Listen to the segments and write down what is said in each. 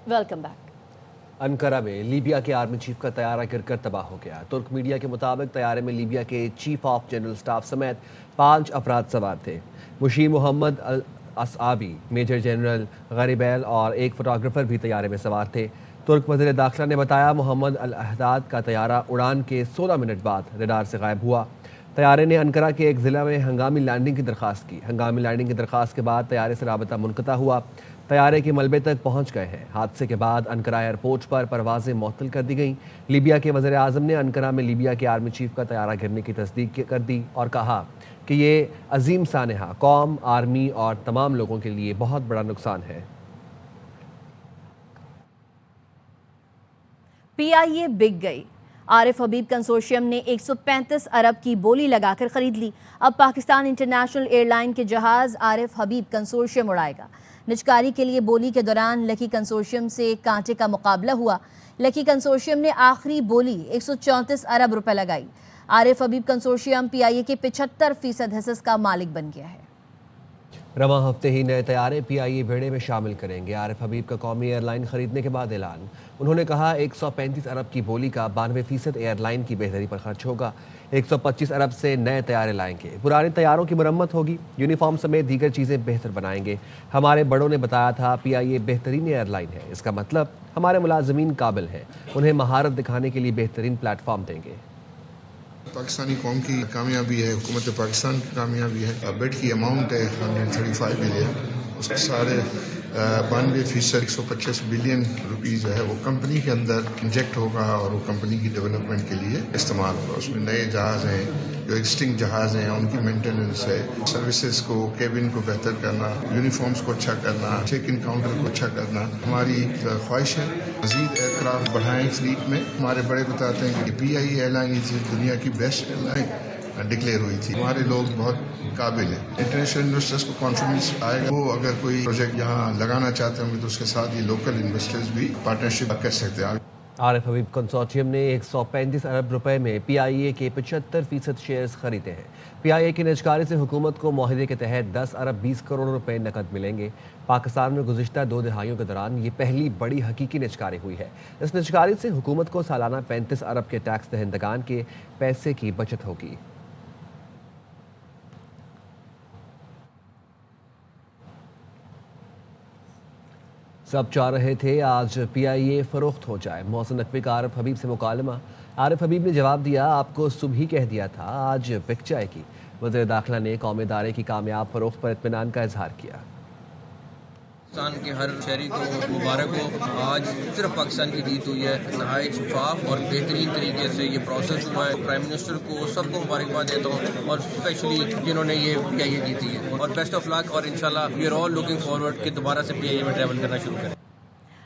Welcome back. Ankara में Libya के army chief का तैयारा गिरकर तबाह हो गया। तुर्क मीडिया के मुताबिक तैयारे में लीबिया के चीफ ऑफ जनरल स्टाफ समेत 5 अफराद सवार थे। मुशीर मोहम्मद अल असावी, मेजर जनरल गरीबैल और एक फोटोग्राफर भी तैयारे में सवार थे। तुर्क वज़ीर दाखिला ने बताया मोहम्मद अल अहदाद का तैयारा उड़ान के 16 मिनट बाद रडार से गायब हुआ। तैयारे ने अनकरा के एक ज़िला में हंगामी लैंडिंग की दरख्वास्त की। हंगामी लैंडिंग की दरख्वास्त के बाद तैयारे से राबता मुनक़ता हुआ। तैयारे के मलबे तक पहुंच गए हैं। हादसे के बाद अनकरा एयरपोर्ट पर परवाजें मुअत्तल कर दी गईं। लीबिया के वज़ीर आज़म ने अनकरा में लीबिया के आर्मी चीफ का तैयारा गिरने की तस्दीक कर दी और कहा कि ये अजीम सानहा कौम, आर्मी और तमाम लोगों के लिए बहुत बड़ा नुकसान है। PIA बिक गई। आरिफ हबीब कंसोर्शियम ने 135 अरब की बोली लगाकर खरीद ली। अब पाकिस्तान इंटरनेशनल एयरलाइन के जहाज आरिफ हबीब कंसोर्शियम उड़ाएगा। निजकारी के लिए बोली के दौरान लकी कंसोर्शियम से कांटे का मुकाबला हुआ। लकी कंसोर्शियम ने आखिरी बोली 134 अरब रुपए लगाई। आरिफ हबीब कंसोर्शियम PIA के 75% हिस्से का मालिक बन गया है। रवां हफ्ते ही नए तैयारे PIA बेड़े में शामिल करेंगे। आरिफ हबीब का कौमी एयरलाइन खरीदने के बाद ऐलान। उन्होंने कहा 135 अरब की बोली का 92% एयरलाइन की बेहतरी पर खर्च होगा। 125 अरब से नए तैयारे लाएंगे। पुराने तैयारों की मरम्मत होगी। यूनिफॉर्म समेत दीगर चीज़ें बेहतर बनाएंगे। हमारे बड़ों ने बताया था PIA बेहतरीन एयरलाइन है। इसका मतलब हमारे मुलाजमीन काबिल हैं। उन्हें महारत दिखाने के लिए बेहतरीन प्लेटफॉर्म देंगे। पाकिस्तानी कौम की कामयाबी है, हुकूमत पाकिस्तान की कामयाबी है। बेड की अमाउंट है 135 बिलियन, उसके सारे 92% 125 बिलियन रुपीस जो है वो कंपनी के अंदर इंजेक्ट होगा और वो कंपनी की डेवलपमेंट के लिए इस्तेमाल होगा। उसमें नए जहाज़ हैं, जो एक्सिस्टिंग जहाज़ हैं उनकी मेंटेनेंस है, सर्विसेज को, केबिन को बेहतर करना, यूनिफॉर्म्स को अच्छा करना, चेक इन काउंटर को अच्छा करना। हमारी ख्वाहिश है मज़ीद एयरक्राफ्ट बढ़ाएं फ्लीट में। हमारे बड़े बताते हैं कि PIA एयरलाइन दुनिया की बेस्ट एयरलाइन डिक्लेयर हुई थी। हमारे लोग बहुत काबिल हैं। इंटरनेशनल इन्वेस्टर्स को कॉन्फिडेंस आएगा, वो अगर कोई प्रोजेक्ट यहाँ लगाना चाहते होंगे तो उसके साथ ये लोकल इन्वेस्टर्स भी पार्टनरशिप कर सकते हैं। आरिफ हबीब कंसोर्टियम ने 135 अरब रुपए में PIA के 75% शेयर्स खरीदे हैं। PIA की निजकारी से हुकूमत को मुआहदे के तहत 10 अरब 20 करोड़ रुपए नकद मिलेंगे। पाकिस्तान में गुज़िश्ता 2 दहाइयों के दौरान ये पहली बड़ी हकीकी निजकारी हुई है। इस निजकारी से हुकूमत को सालाना 35 अरब के टैक्स दहिंदगान के पैसे की बचत होगी। सब चाह रहे थे आज PIA फरोख्त हो जाए। मोहसिन नकवी का आरिफ हबीब से मुकालमा। आरिफ हबीब ने जवाब दिया, आपको सुबह ही कह दिया था आज बिक जाएगी। वज़ीर दाखिला ने कौमी इदारे की कामयाब फरोख्त पर इत्मीनान का इजहार किया। पाकिस्तान के हर शहरी को मुबारक हो। आज सिर्फ पाकिस्तान की जीत हुई है। नहायत शफाफ और बेहतरीन तरीके से ये प्रोसेस हुआ है। प्राइम मिनिस्टर को सबको मुबारकबाद देता हूँ और स्पेशली जिन्होंने ये PIA जीती है। और बेस्ट ऑफ लक और इंशाल्लाह we are all looking forward कि दोबारा से PIA में ट्रैवल करना शुरू करें।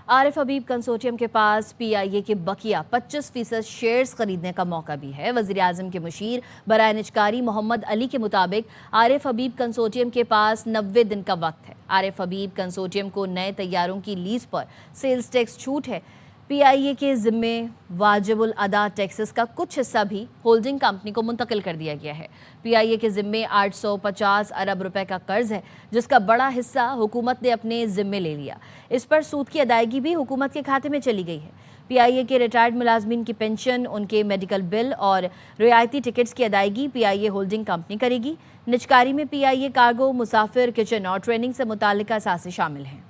आरिफ हबीब कंसोर्टियम के पास PIA के बकिया 25% शेयर्स खरीदने का मौका भी है। वज़ीर आज़म के मुशीर बराए निजकारी मोहम्मद अली के मुताबिक आरिफ हबीब कंसोर्टियम के पास 90 दिन का वक्त है। आरिफ हबीब कंसोर्टियम को नए तैयारों की लीज पर सेल्स टैक्स छूट है। PIA के जिम्मे वाजिबुल अदा टैक्सेस का कुछ हिस्सा भी होल्डिंग कंपनी को मुंतकिल कर दिया गया है। PIA के जिम्मे 850 अरब रुपए का कर्ज है, जिसका बड़ा हिस्सा हुकूमत ने अपने जिम्मे ले लिया। इस पर सूद की अदायगी भी हुकूमत के खाते में चली गई है। PIA के रिटायर्ड मुलाजमीन की पेंशन, उनके मेडिकल बिल और रियायती टिकट्स की अदायगी PIA होल्डिंग कंपनी करेगी। निजकारी में PIA कार्गो, मुसाफिर, किचन और ट्रेनिंग से मुताल्लिक असासे शामिल हैं।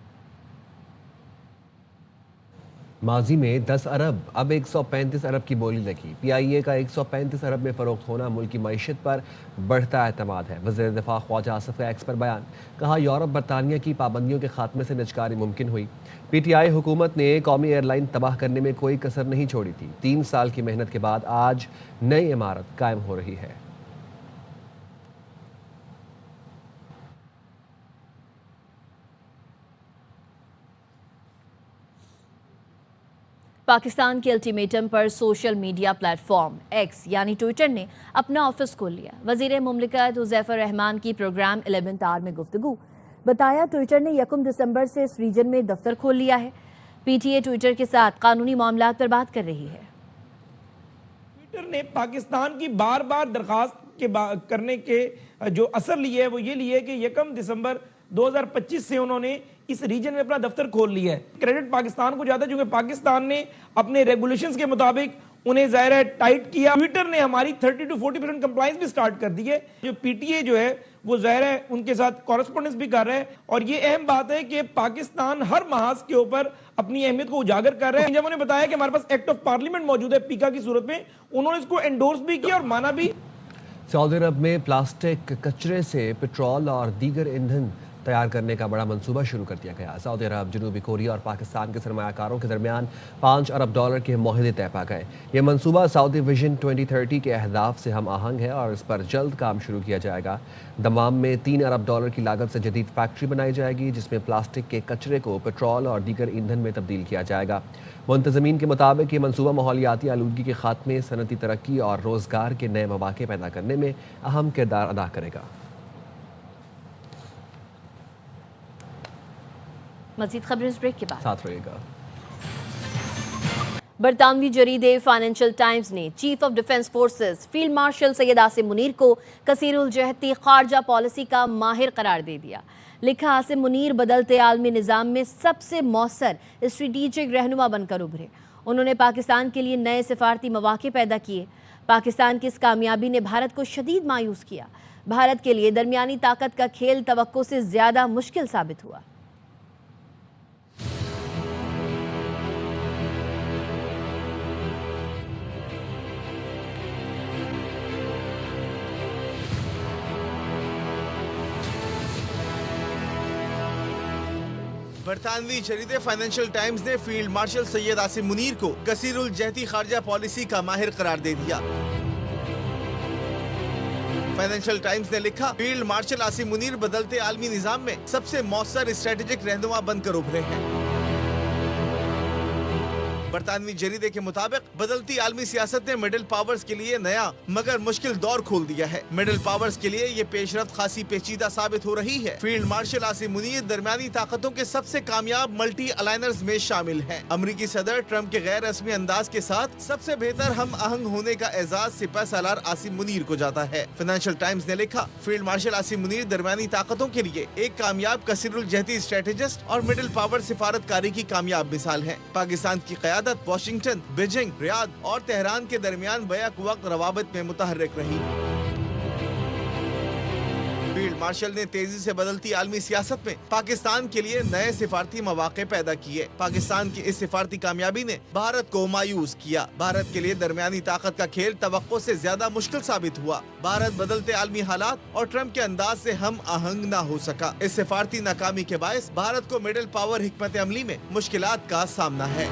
माजी में 10 अरब अब 135 अरब की बोली लगी। PIA का 135 अरब में फ़रोख्त होना मुल्क की मईशत पर बढ़ता एतमाद है। वज़ीर दिफ़ा ख्वाजा आसिफ का एक्स पर बयान। कहा, यूरोप बरतानिया की पाबंदियों के खात्मे से निजकारी मुमकिन हुई। PTI हुकूमत ने कौमी एयरलाइन तबाह करने में कोई कसर नहीं छोड़ी थी। 3 साल की मेहनत के बाद आज नई इमारत कायम हो रही है। पाकिस्तान के अल्टीमेटम पर सोशल मीडिया प्लेटफॉर्म X यानी ट्विटर ने अपना ऑफिस खोल लिया। वजीर मुमलिकत हुज़ैफर रहमान की प्रोग्राम 11th आवर में गुफ्तगू। बताया, ट्विटर ने 1 दिसंबर से इस रीजन में दफ्तर खोल लिया है। PTA ट्विटर के साथ कानूनी मामलात पर बात कर रही है। ट्विटर ने पाकिस्तान की बार बार दरखास्त करने के जो असर लिए है वो ये लिए कि 1 दिसंबर 2025 से उन्होंने इस रीजन में अपना दफ्तर खोल लिया है। क्रेडिट पाकिस्तान को जाता है क्योंकि पाकिस्तान ने अपने रेगुलेशंस के मुताबिक उन्हें जाहिर है टाइट किया। ट्विटर ने हमारी 30 to 40% कंप्लायंस भी स्टार्ट कर दी है। जो पीटीए जो है वो जाहिर है उनके साथ कॉरेस्पॉन्डेंस भी कर रहा है और ये अहम बात है कि पाकिस्तान हर महाज के ऊपर अपनी अहमियत को उजागर कर रहा है। जब उन्हें बताया कि हमारे पास एक्ट ऑफ पार्लियामेंट मौजूद है पीका की सूरत में, उन्होंने इसको एंडोर्स भी किया और माना भी। सऊदी अरब में प्लास्टिक कचरे से पेट्रोल और दीगर ईंधन तैयार करने का बड़ा मंसूबा शुरू कर दिया गया। सऊदी अरब, जनूबी कोरिया और पाकिस्तान के सरमायाकारों के दरमियान $5 अरब के मुआहदे तय पा गए। ये मंसूबा सऊदी विजन 2030 के अहदाफ से हम आहंग है और इस पर जल्द काम शुरू किया जाएगा। दमाम में $3 अरब की लागत से जदीद फैक्ट्री बनाई जाएगी जिसमें प्लास्टिक के कचरे को पेट्रोल और दीगर ईंधन में तब्दील किया जाएगा। मुंतज़मीन के मुताबिक ये मंसूबा माहौलियाती आलूदगी के खात्मे, सनती तरक्की और रोज़गार के नए मौक़े पैदा करने में अहम किरदार अदा करेगा। मज़ीद खबरें इस ब्रेक के बाद साथ रहिएगा। बरतानवी जरीदे फाइनेंशियल टाइम्स ने chief of defence forces field marshal Syed Asim Munir को कसीरुल जहती खारजा पॉलिसी का माहिर करार दे दिया। लिखा, आसिम मुनीर बदलते आलमी निज़ाम में सबसे मौसर स्ट्रेटेजिक रहनुमा बनकर उभरे। उन्होंने पाकिस्तान के लिए नए सिफारती मौक़े पैदा किए। पाकिस्तान की इस कामयाबी ने भारत को शदीद मायूस किया। भारत के लिए दरमियानी ताकत का खेल तवक्को से ज़्यादा मुश्किल साबित हुआ। बरतानवी जरीदे फाइनेंशियल टाइम्स ने फील्ड मार्शल सैयद आसिम मुनीर को कसीरुल जहती खारजा पॉलिसी का माहिर करार दे दिया। फाइनेंशियल टाइम्स ने लिखा, फील्ड मार्शल आसिम मुनीर बदलते आलमी निजाम में सबसे मौसर स्ट्रेटेजिक रहनुमा बनकर उभरे हैं। बरतानवी जरीदे के मुताबिक बदलती आलमी सियासत ने मिडिल पावर्स के लिए नया मगर मुश्किल दौर खोल दिया है। मिडिल पावर्स के लिए ये पेशरफ्त खासी पेचीदा साबित हो रही है। फील्ड मार्शल आसिम मुनीर दरमियानी ताकतों के सबसे कामयाब मल्टी अलाइनर्स में शामिल हैं। अमरीकी सदर ट्रंप के गैर रस्मी अंदाज के साथ सबसे बेहतर हम आहंग होने का एजाज सिपह सालार आसिम मुनीर को जाता है। फाइनेंशियल टाइम्स ने लिखा, फील्ड मार्शल आसिम मुनीर दरमियानी ताकतों के लिए एक कामयाब कसीरुल जहती स्ट्रेटेजिस्ट और मिडिल पावर सिफारतकारी की कामयाब मिसाल है। पाकिस्तान की वाशिंगटन, बीजिंग, रियाद और तेहरान के दरमियान बैक वक्त रवाबित में मुतहर्रिक रही। फील्ड मार्शल ने तेजी से बदलती आलमी सियासत में पाकिस्तान के लिए नए सिफारती मौके पैदा किए। पाकिस्तान की इस सिफारती कामयाबी ने भारत को मायूस किया। भारत के लिए दरमियानी ताकत का खेल तवक्को से ज्यादा मुश्किल साबित हुआ। भारत बदलते आलमी हालात और ट्रंप के अंदाज से हम आहंग न हो सका। इस सिफारती नाकामी के बायस भारत को मिडिल पावर हिकमत अमली में मुश्किलात का सामना है।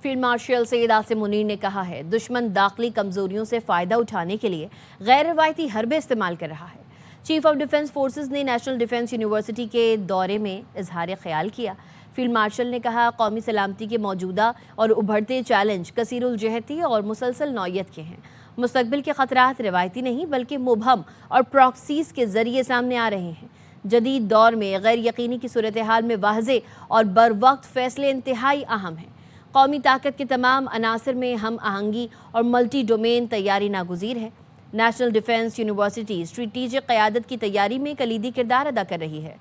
फील्ड मार्शल सैयद आसिम मुनीर ने कहा है, दुश्मन दाखिली कमजोरियों से फ़ायदा उठाने के लिए गैर रवायती हरबे इस्तेमाल कर रहा है। चीफ ऑफ डिफेंस फोर्सेस ने नेशनल डिफेंस यूनिवर्सिटी के दौरे में इजहार ख्याल किया। फील्ड मार्शल ने कहा, कौमी सलामती के मौजूदा और उभरते चैलेंज कसीरुल जहती और मुसलसल नौयत के हैं। मुस्तकबिल के खतरात रवायती नहीं बल्कि मुबहम और प्रॉक्सीज के जरिए सामने आ रहे हैं। जदीद दौर में गैर यकीनी की सूरत हाल में वाज़े और बर वक्त फैसले इंतहाई अहम हैं। कौमी ताकत के तमाम अनासर में हम आहंगी और मल्टी डोमेन तैयारी नागुज़ीर है। नेशनल डिफेंस यूनिवर्सिटी स्ट्रेटेजिक क़यादत की तैयारी में कलीदी किरदार अदा कर रही है।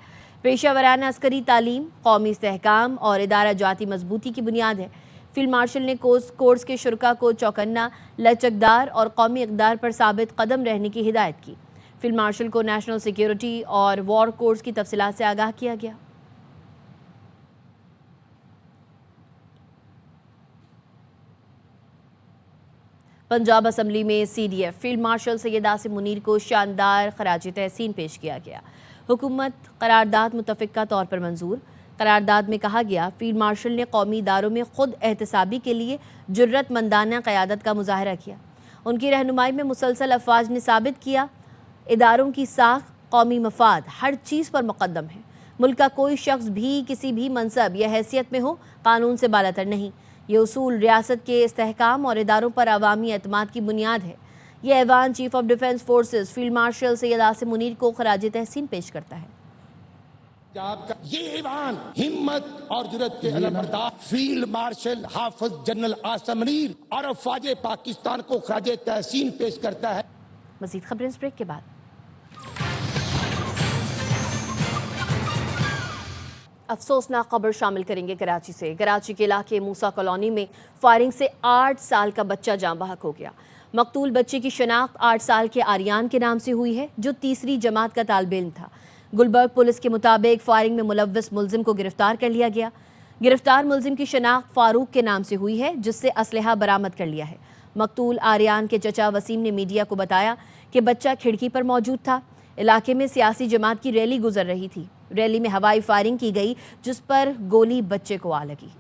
पेशावराना अस्करी तालीम, कौमी इस्तेहकाम और इदारा जाती मजबूती की बुनियाद है। फील्ड मार्शल ने कोर्स के शुरका को चौकन्ना, लचकदार और कौमी इक़दार पर साबित कदम रहने की हिदायत की। फील्ड मार्शल को नेशनल सिक्योरिटी और वॉर कोर्स की तफसीलात से आगाह किया गया। पंजाब असम्बली में CDF field marshal Syed Asim Munir को शानदार खराज तहसीन पेश किया गया। हुकूमत करारदाद मुतफ़िका तौर पर मंजूर। करारदाद में कहा गया, फील्ड मार्शल ने कौमी इदारों में खुद एहतसाबी के लिए जुर्रतमंदाना क़यादत का मुजाहरा किया। उनकी रहनुमाई में मुसलसल अफवाज ने साबित किया, इदारों की साख, कौमी मफाद हर चीज़ पर मुक़द्दम है। मुल्क का कोई शख्स भी किसी भी मनसब या हैसियत में हो, कानून से बालातर नहीं। ये उसूल रियासत के इस्तेहकाम और इदारों पर अवामी एतमाद की बुनियाद है। ये ऐवान chief of defence forces field marshal Syed Asim Munir को खराज तहसीन पेश करता है। ये ऐवान हिम्मत और जुर्रत के अलमबरदार फील्ड मार्शल हाफिज जनरल आसिम मुनीर और अफवाज पाकिस्तान को खराज तहसीन पेश करता है। मज़ीद खबरें इस ब्रेक के बाद। अफसोसनाक खबर शामिल करेंगे कराची से। कराची के इलाके मूसा कॉलोनी में फायरिंग से 8 साल का बच्चा जाँ बहक हो गया। मकतूल बच्चे की शनाख्त 8 साल के आर्यान के नाम से हुई है, जो तीसरी जमात का तालिब इल्म था। गुलबर्ग पुलिस के मुताबिक फायरिंग में मुलव्विस मुलजिम को गिरफ्तार कर लिया गया। गिरफ्तार मुलजिम की शनाख्त फारूक के नाम से हुई है, जिससे असलहा बरामद कर लिया है। मकतूल आर्यान के चचा वसीम ने मीडिया को बताया कि बच्चा खिड़की पर मौजूद था। इलाके में सियासी जमात की रैली गुजर रही थी। रैली में हवाई फायरिंग की गई, जिस पर गोली बच्चे को आ लगी।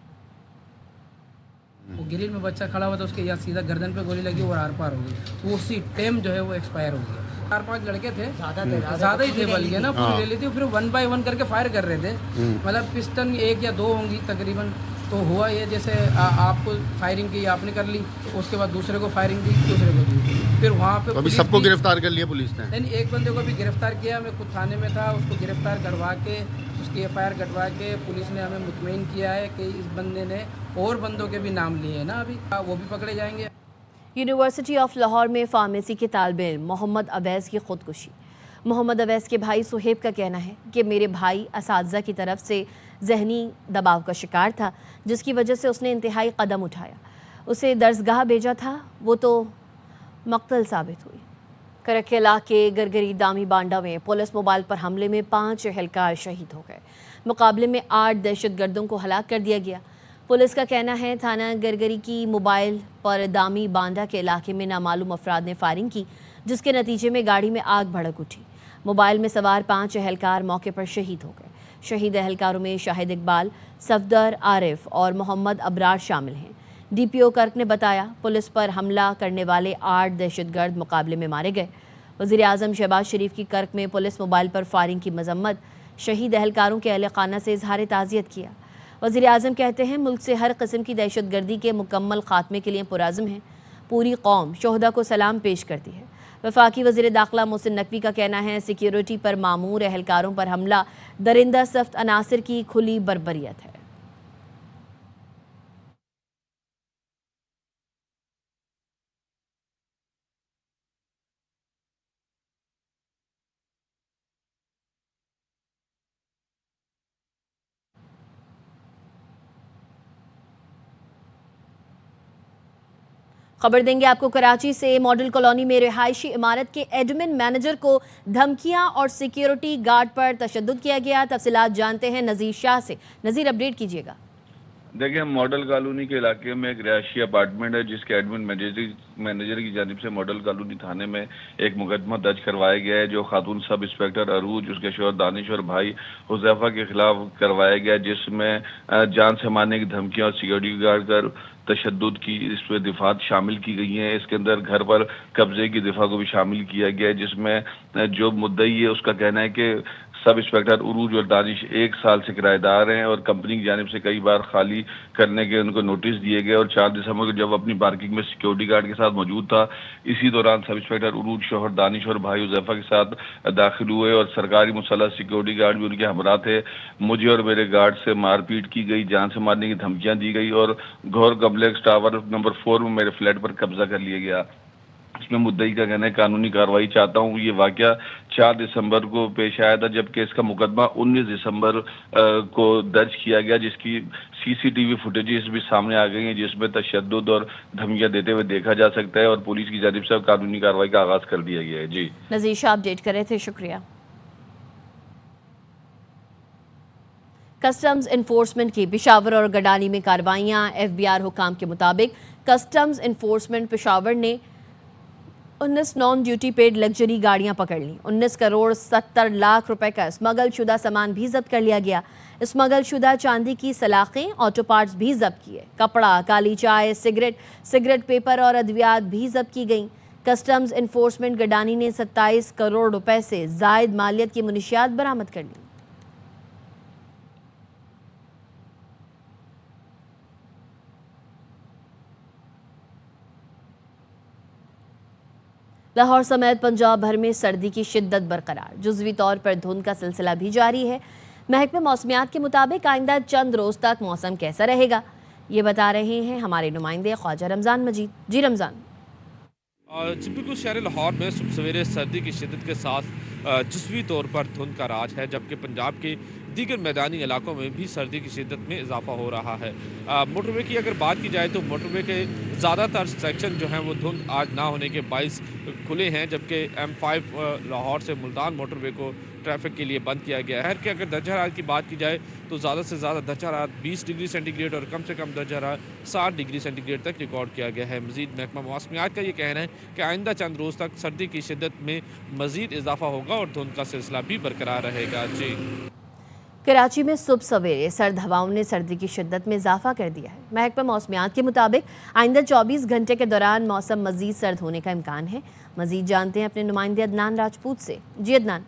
वो ग्रिल में बच्चा खड़ा हुआ था, उसके यहाँ सीधा गर्दन पे गोली लगी और आर पार हो गई। वो उसी टाइम जो है वो एक्सपायर हो गया। 4-5 लड़के थे, ज़्यादा ही थे बल्कि ना, पूरी रैली थी। फिर 1 बाय 1 करके फायर कर रहे थे, मतलब पिस्टन 1 या 2 होंगी तकरीबन। तो हुआ ये, जैसे आपको फायरिंग की आपने कर ली, तो उसके बाद दूसरे को फायरिंग दी, दूसरे को दी। फिर वहाँ पे अभी सबको गिरफ्तार कर लिया पुलिस ने। नहीं, एक बंदे को भी गिरफ्तार किया। मैं खुद थाने में था, उसको गिरफ्तार करवा के उसकी FIR कटवा के पुलिस ने हमें मुतमईन किया है कि इस बंदे ने और बंदों के भी नाम लिए हैं ना, अभी वो भी पकड़े जाएंगे। यूनिवर्सिटी ऑफ लाहौर में फार्मेसी के तालिब इल्म मोहम्मद अवैस की खुदकुशी। मोहम्मद अवैस के भाई सुहेब का कहना है कि मेरे भाई असातिज़ा की तरफ से जहनी दबाव का शिकार था, जिसकी वजह से उसने इंतहाई कदम उठाया। उसे दर्सगाह भेजा था, वो तो मकतल साबित हुई। करकेला के गरगरी दामी बांडा में पुलिस मोबाइल पर हमले में 5 एहलकार शहीद हो गए। मुकाबले में 8 दहशतगर्दों को हलाक कर दिया गया। पुलिस का कहना है थाना गरगरी की मोबाइल पर दामी बांडा के इलाके में नामालूम अफराद ने फायरिंग की, जिसके नतीजे में गाड़ी में आग भड़क उठी। मोबाइल में सवार 5 एहलकार मौके पर शहीद हो गए। शहीद एहलकारों में शाहिद इकबाल, सफदर, आरिफ और मोहम्मद अबरार शामिल हैं। DPO कर्क ने बताया पुलिस पर हमला करने वाले 8 दहशतगर्द मुकाबले में मारे गए। वज़ीर आज़म शहबाज शरीफ की कर्क में पुलिस मोबाइल पर फायरिंग की मजम्मत, शहीद एहलकारों के अहल खाना से इजहार ताज़ियत किया। वज़ीर आज़म कहते हैं मुल्क से हर किस्म की दहशतगर्दी के मुकम्मल खात्मे के लिए पुराज़म हैं। पूरी कौम शोहदा को सलाम पेश करती है। वफाकी वज़ीर दाखिला मोहसिन नकवी का कहना है सिक्योरिटी पर मामूर एहलकारों पर हमला दरिंदा सख्त अनासिर की खुली बर्बरियत है। खबर देंगे आपको कराची से। मॉडल कॉलोनी में रिहायशी इमारत के एडमिन मैनेजर को धमकियां और सिक्योरिटी गार्ड पर तशद्दुद किया गया। तफसीलात जानते हैं नज़ीर शाह से। नज़ीर, अपडेट कीजिएगा। देखिए, मॉडल कॉलोनी के इलाके में एक रिहायशी अपार्टमेंट है, जिसके एडमिन मैनेजर की जानिब से मॉडल कॉलोनी थाने में एक मुकदमा दर्ज करवाया गया है, जो खातून सब इंस्पेक्टर अरूज, उसके शोहर दानिश और भाई हुज़ैफा के खिलाफ करवाया गया, जिसमें जान से मारने की धमकियां और सिक्योरिटी गार्ड कर तशद्दुद की इसमें दिफात शामिल की गई हैं। इसके अंदर घर पर कब्जे की दिफा को भी शामिल किया गया है, जिसमें जो मुद्दई है उसका कहना है कि सब इंस्पेक्टर उरूज और दानिश 1 साल से किराएदार हैं और कंपनी की जानिब से कई बार खाली करने के उनको नोटिस दिए गए। और 4 दिसंबर को जब अपनी पार्किंग में सिक्योरिटी गार्ड के साथ मौजूद था, इसी दौरान सब इंस्पेक्टर उरूज, शोहर दानिश और भाई हुज़ैफा के साथ दाखिल हुए और सरकारी मुसल्लह सिक्योरिटी गार्ड भी उनके हमरा थे। मुझे और मेरे गार्ड से मारपीट की गई, जान से मारने की धमकियां दी गई और घोर कम्प्लेक्स टावर नंबर 4 में मेरे फ्लैट पर कब्जा कर लिया गया। इसमें मुद्दई का कहना है कानूनी कार्रवाई चाहता हूँ। ये वाकया 4 दिसंबर को पेश आया था, जबकि इसका मुकदमा 19 दिसंबर को दर्ज किया गया, जिसकी CCTV फुटेजेस भी सामने आ गई हैं, जिसमें तशद्दुद और धमकियां देते हुए देखा जा सकता है और पुलिस की जानिब से कानूनी कार्रवाई का आगाज कर दिया गया है। जी, नज़ीर शाह अपडेट कर रहे थे, शुक्रिया। कस्टम्स इन्फोर्समेंट की पेशावर और गडानी में कार्रवाइयाँ। FBR हुकाम के मुताबिक कस्टम्स इन्फोर्समेंट पेशावर ने 19 नॉन ड्यूटी पेड लग्जरी गाड़ियां पकड़ ली। 19 करोड़ 70 लाख रुपए का स्मगल शुदा सामान भी जब्त कर लिया गया। स्मगल शुदा चांदी की सलाखें, ऑटो पार्ट्स भी जब्त किए। कपड़ा, काली चाय, सिगरेट पेपर और अद्वियात भी जब्त की गई। कस्टम्स इन्फोर्समेंट गडानी ने 27 करोड़ रुपए से जायद मालियत की मुनशियात बरामद कर ली। लाहौर समेत पंजाब भर में सर्दी की शिद्दत बरकरार। जुज़वी तौर पर धुंध का सिलसिला भी जारी है। महकमे मौसमियात के मुताबिक आइंदा चंद रोज तक मौसम कैसा रहेगा, ये बता रहे हैं हमारे नुमाइंदे ख्वाजा रमज़ान मजीद। जी रमज़ान। बिल्कुल शहर लाहौर में सुबह सवेरे सर्दी की शिद्दत के साथ जुज़वी तौर पर धुंध का राज है, जबकि पंजाब के दीगर मैदानी इलाकों में भी सर्दी की शिद्दत में इजाफा हो रहा है। मोटरवे की अगर बात की जाए तो मोटरवे के ज़्यादातर सेक्शन जो हैं वो धुंध आज ना होने के बाइस खुले हैं, जबकि M5 लाहौर से मुल्तान मोटरवे को ट्रैफिक के लिए बंद किया गया है। कि अगर दर्जा हरारत की बात की जाए तो ज़्यादा से ज़्यादा दर्जा हरारत 20 डिग्री सेंटीग्रेड और कम से कम दर्जा हरारत 60 डिग्री सेंटीग्रेड तक रिकॉर्ड किया गया है। मज़ीद महकमा मौसमियात का ये कहना है कि आइंदा चंद रोज़ तक सर्दी की शिद्दत में मज़ीद इजाफा होगा और धुंध का सिलसिला भी बरकरार रहेगा। जी, कराची में सुबह सवेरे सर्द हवाओं ने सर्दी की शिद्दत में इजाफा कर दिया है। महकमा मौसमियात के मुताबिक आइंदा 24 घंटे के दौरान मौसम मज़ीद सर्द होने का इम्कान है। मज़ीद जानते हैं अपने नुमाइंदे अदनान राजपूत से। जी अदनान।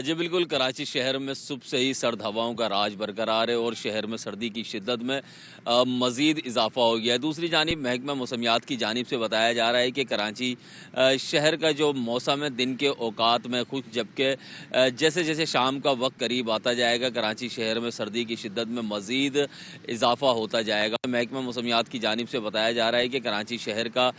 जी बिल्कुल, कराची शहर में सुबह से ही सर्द हवाओं का राज बरकरार है और शहर में सर्दी की शिद्दत में मज़ीद इजाफा हो गया है। दूसरी जानिब महकमा मौसमियात की जानिब से बताया जा रहा है कि कराची शहर का जो मौसम है दिन के औकात में खुश, जबकि जैसे जैसे शाम का वक्त करीब आता जाएगा कराची शहर में सर्दी की शिद्दत में मज़ीद इजाफा होता जाएगा। महकमा मौसमियात की जानिब से बताया जा रहा है कि कराची शहर का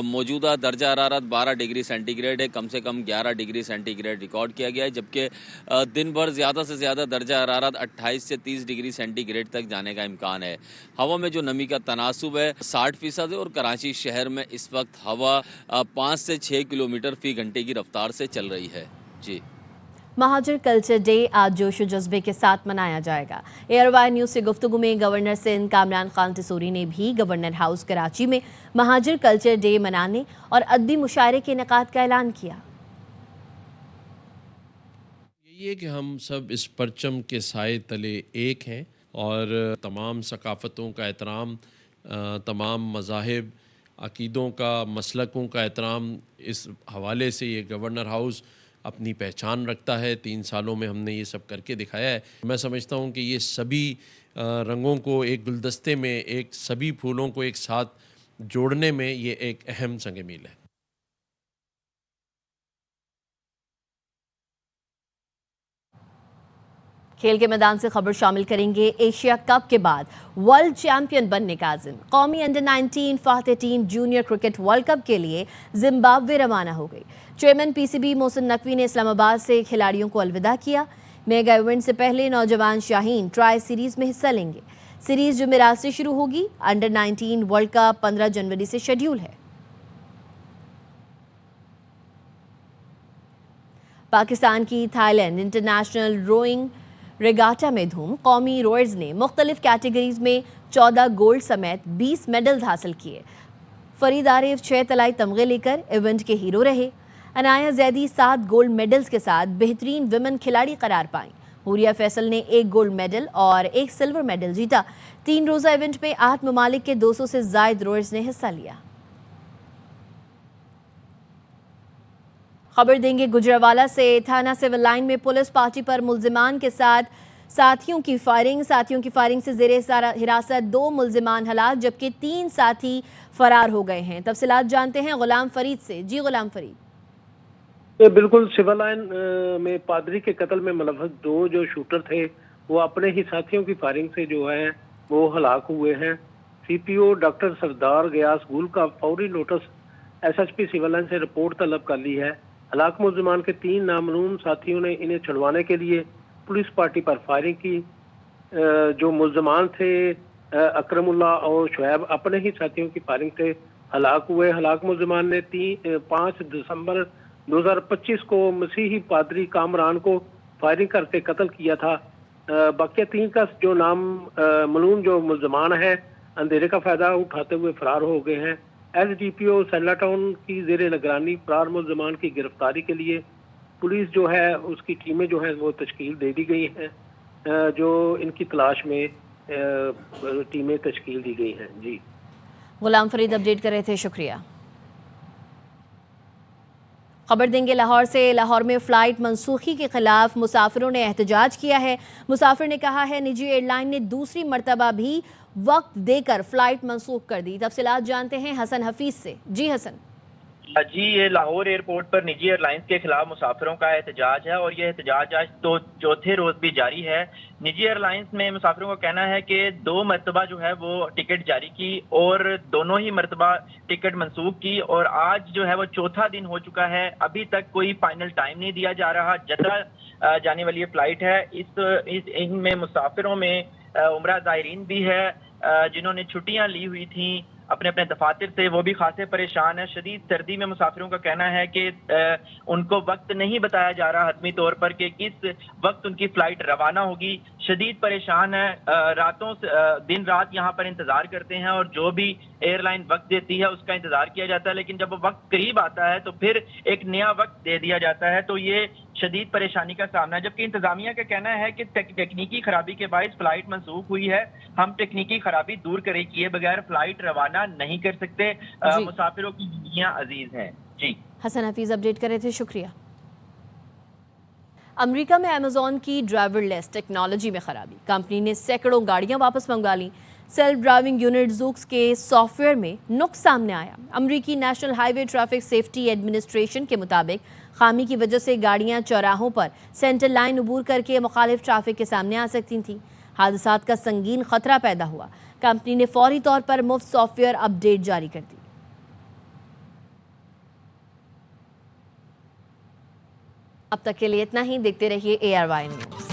मौजूदा दर्जा हरारत 12 डिग्री सेंटीग्रेड है, कम से कम 11 डिग्री सेंटीग्रेड रिकॉर्ड किया गया है, जबकि दिन भर ज़्यादा से ज़्यादा दर्जा हरारत 28 से 30 डिग्री सेंटीग्रेड तक जाने का इम्कान है। हवा में जो नमी का तनासुब है 60% है और कराची शहर में इस वक्त हवा 5 से 6 किलोमीटर फी घंटे की रफ्तार से चल रही है। जी, महाजर कल्चर डे आज जोश जज्बे के साथ मनाया जाएगा। एयरवाई न्यूज़ से गुफ्तगू में गवर्नर सिंध कामरान खान तिसूरी ने भी गवर्नर हाउस कराची में महाजर कल्चर डे मनाने और अदबी मुशायरे के इनेकाद का ऐलान किया। ये कि हम सब इस परचम के साए तले एक हैं और तमाम सकाफ़तों का एहतराम, तमाम मज़ाहिब, अक़ीदों का, मसलकों का एहतराम, इस हवाले से ये गवर्नर हाउस अपनी पहचान रखता है। 3 सालों में हमने ये सब करके दिखाया है। मैं समझता हूँ कि ये सभी रंगों को एक गुलदस्ते में, एक सभी फूलों को एक साथ जोड़ने में ये एक अहम संग मील है। खेल के मैदान से खबर शामिल करेंगे। एशिया कप के बाद वर्ल्ड चैंपियन बनने का आज़िम। कौमी अंडर 19 फाते team junior cricket world cup के लिए जिम्बाब्वे रवाना हो गई। चेयरमैन PCB मोहसिन नकवी ने इस्लामाबाद से खिलाड़ियों को अलविदा किया। मेगा इवेंट से पहले नौजवान शाहीन ट्राई सीरीज में हिस्सा लेंगे। सीरीज जुमेरात से शुरू होगी। अंडर 19 वर्ल्ड कप 15 जनवरी से शेड्यूल है। पाकिस्तान की थाईलैंड इंटरनेशनल रोइंग रेगाटा में धूम। कौमी रोअर्स ने मुख्तलिफ कैटेगरीज में 14 गोल्ड समेत 20 मेडल्स हासिल किए। फरीद आरिफ 6 तलाई तमगे लेकर इवेंट के हीरो रहे। अनाया जैदी 7 गोल्ड मेडल्स के साथ बेहतरीन विमेन खिलाड़ी करार पाई। हुरिया फैसल ने 1 गोल्ड मेडल और 1 सिल्वर मेडल जीता। 3 रोज़ा इवेंट में 8 ममालिक के 200 से ज़ायद रोअर्स ने हिस्सा लिया। खबर देंगे गुजरावाला से। थाना सिविल लाइन में पुलिस पार्टी पर मुल्जिमान के साथ साथियों की फायरिंग से जेरे हिरासत 2 मुल्जिमान हलाक, जबकि 3 साथी फरार हो गए हैं। तफसीलात जानते हैं गुलाम फरीद से। जी गुलाम फरीद। बिल्कुल, सिविल लाइन में पादरी के कत्ल में मुलव्वस 2 जो शूटर थे वो अपने ही साथियों की फायरिंग से जो है वो हलाक हुए हैं। CPO डॉक्टर सरदार गयास गुल का फौरी नोटिस SHP सिविल लाइन से रिपोर्ट तलब कर ली है। हलाक मुल्जिमान के 3 नामलूम साथियों ने इन्हें छुड़वाने के लिए पुलिस पार्टी पर फायरिंग की। जो मुल्जिमान थे अकरमुल्ला और शुएब अपने ही साथियों की फायरिंग से हलाक हुए। हलाक मुल्जिमान ने 5 दिसंबर 2025 को मसीही पादरी कामरान को फायरिंग करके कत्ल किया था। बाकी 3 का जो नाम मालूम जो मुल्जिमान है अंधेरे का फायदा उठाते हुए फरार हो गए हैं। SDPO सैला टाउन की जेर निगरानी फरार मुल्जिमान की गिरफ्तारी के लिए पुलिस जो है उसकी टीमें जो है वो तश्कील दे दी गई हैं। जो इनकी तलाश में टीमें तश्कील दी गई हैं। जी, गुलाम फरीद अपडेट कर रहे थे, शुक्रिया। खबर देंगे लाहौर से। लाहौर में फ़्लाइट मनसूखी के खिलाफ मुसाफिरों ने एहतजाज किया है। मुसाफिर ने कहा है निजी एयरलाइन ने दूसरी मरतबा भी वक्त देकर फ़्लाइट मनसूख कर दी। तफसीलात जानते हैं हसन हफीज़ से। जी हसन। जी, ये लाहौर एयरपोर्ट पर निजी एयरलाइंस के खिलाफ मुसाफिरों का एहतजाज है और ये एहतजाज आज तो चौथे रोज भी जारी है। निजी एयरलाइंस में मुसाफिरों का कहना है कि 2 मरतबा जो है वो टिकट जारी की और दोनों ही मरतबा टिकट मनसूख की और आज जो है वो चौथा दिन हो चुका है, अभी तक कोई फाइनल टाइम नहीं दिया जा रहा। जद्दा जाने वाली ये फ्लाइट है, इनमें मुसाफिरों में उम्रा ज़ायरीन भी है जिन्होंने छुट्टियां ली हुई थी अपने अपने दफातर से, वो भी खासे परेशान है। शदीद सर्दी में मुसाफिरों का कहना है कि उनको वक्त नहीं बताया जा रहा हतमी तौर पर कि किस वक्त उनकी फ्लाइट रवाना होगी। शदीद परेशान है, रातों दिन रात यहाँ पर इंतजार करते हैं और जो भी एयरलाइन वक्त देती है उसका इंतजार किया जाता है, लेकिन जब वो वक्त करीब आता है तो फिर एक नया वक्त दे दिया जाता है, तो ये शदीद परेशानी का सामना है। जबकि इंतजामिया का कहना है कि तकनीकी खराबी के बायस फ्लाइट मंसूख हुई है, हम तकनीकी खराबी दूर किए बगैर फ्लाइट रवाना नहीं कर सकते। मुसाफिरों की जिंदगियां अजीज हैं। जी हसन हफीज अपडेट कर रहे थे, शुक्रिया। अमेरिका में अमेजॉन की ड्राइवरलेस टेक्नोलॉजी में खराबी, कंपनी ने सैकड़ों गाड़ियां वापस मंगवा ली। सेल्फ ड्राइविंग यूनिट ज़ूक्स के सॉफ्टवेयर में नुक्स सामने आया। अमेरिकी national highway traffic safety administration के मुताबिक खामी की वजह से गाड़ियां चौराहों पर सेंटर लाइन अबूर करके मुखालिफ ट्रैफिक के सामने आ सकती थीं। हादसात का संगीन खतरा पैदा हुआ। कंपनी ने फौरी तौर पर मुफ्त सॉफ्टवेयर अपडेट जारी कर दी। अब तक के लिए इतना ही। देखते रहिए ARY न्यूज़।